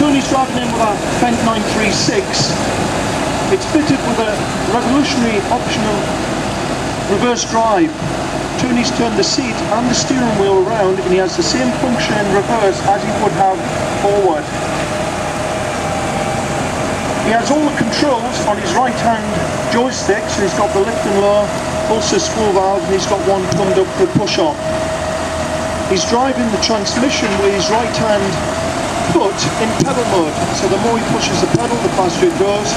Tony's driving in with a Fendt 936. It's fitted with a revolutionary optional reverse drive. Tony's turned the seat and the steering wheel around, and he has the same function in reverse as he would have forward. He has all the controls on his right hand joystick, so he's got the lift and lower, pulsar spool valve, and he's got one thumbed up for push off. He's driving the transmission with his right hand foot in pedal mode, so the more he pushes the pedal, the faster it goes.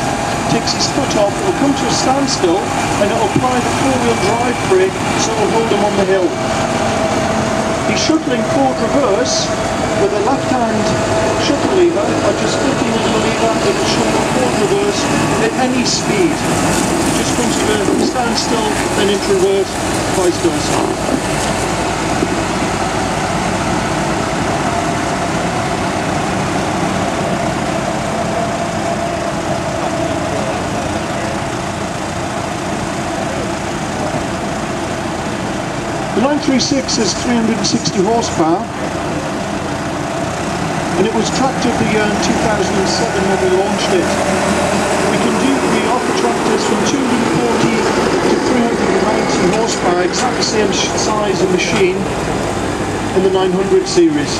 Takes his foot off, it will come to a standstill, and it will apply the four-wheel drive brake, so it will hold him on the hill. He's shuttling forward reverse with a left hand shuttle lever. By just flicking the lever, it will shuttle forward reverse at any speed. It just comes to a standstill, then into reverse, vice versa. The 936 is 360 horsepower, and it was tractor of the year in 2007 when we launched it. We offer tractors from 240 to 390 horsepower, exactly the same size of machine in the 900 series.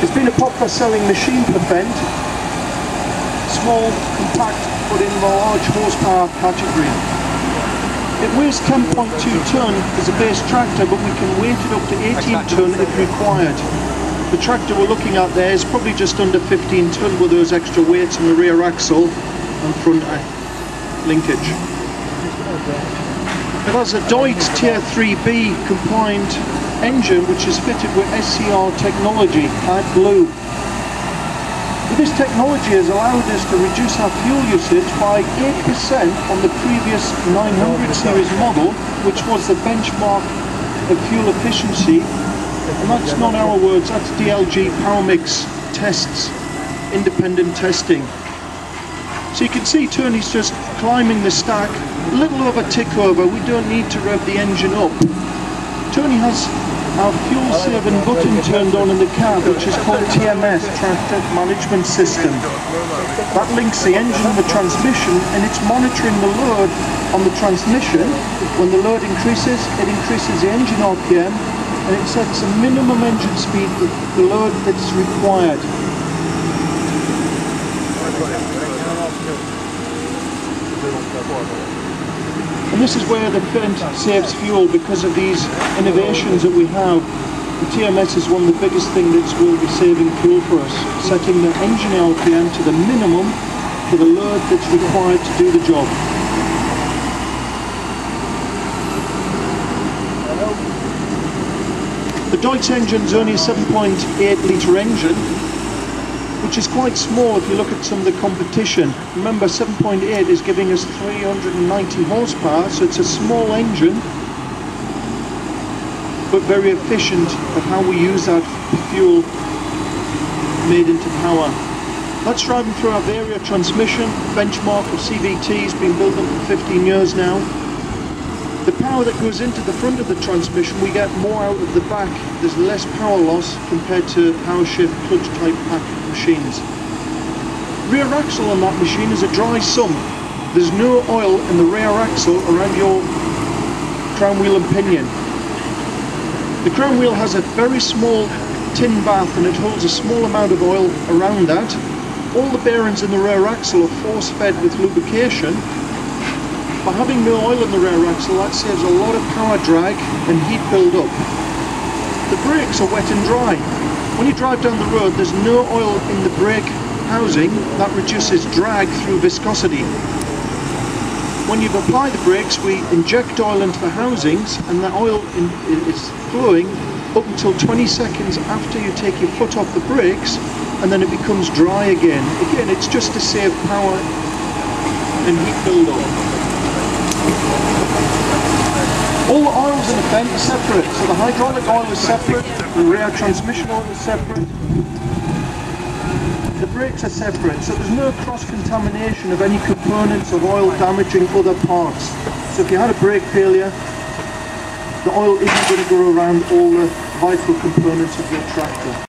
It's been a popular selling machine for Fendt. Small, compact, but in the large horsepower category. It weighs 10.2 tonne as a base tractor, but we can weight it up to 18 tonne if required. The tractor we're looking at there is probably just under 15 tonne with those extra weights on the rear axle and front linkage. It has a Deutz Tier 3B compliant engine which is fitted with SCR technology, light blue. This technology has allowed us to reduce our fuel usage by 8% on the previous 900 series model, which was the benchmark of fuel efficiency. And that's not our words, that's DLG PowerMix tests, independent testing. So you can see Tony's just climbing the stack, a little over tick over. We don't need to rev the engine up. Tony has our fuel saving button turned on in the cab, which is called TMS, Tractor Management System. That links the engine and the transmission, and it's monitoring the load on the transmission. When the load increases, it increases the engine RPM, and it sets a minimum engine speed for the load that's required. And this is where the Fendt saves fuel because of these innovations that we have. The TMS is one of the biggest things that will be saving fuel for us, setting the engine RPM to the minimum for the load that's required to do the job. The Deutz engine is only a 7.8 litre engine, which is quite small if you look at some of the competition. Remember, 7.8 is giving us 390 horsepower, so it's a small engine, but very efficient of how we use that fuel made into power. That's driving through our Varia transmission, benchmark of CVT, has been building for 15 years now. The power that goes into the front of the transmission, we get more out of the back. There's less power loss compared to power shift clutch type pack machines. Rear axle on that machine is a dry sump. There's no oil in the rear axle around your crown wheel and pinion. The crown wheel has a very small tin bath, and it holds a small amount of oil around that. All the bearings in the rear axle are force fed with lubrication. By having no oil in the rear axle, that saves a lot of power drag and heat build up. The brakes are wet and dry. When you drive down the road, there's no oil in the brake housing. That reduces drag through viscosity. When you've applied the brakes, we inject oil into the housings, and the oil is flowing up until 20 seconds after you take your foot off the brakes, and then it becomes dry again. Again, it's just to save power and heat build up. All the oils in the Fendt are separate, so the hydraulic oil is separate, the rear transmission oil is separate, the brakes are separate, so there's no cross-contamination of any components of oil damaging other parts. So if you had a brake failure, the oil isn't going to go around all the vital components of your tractor.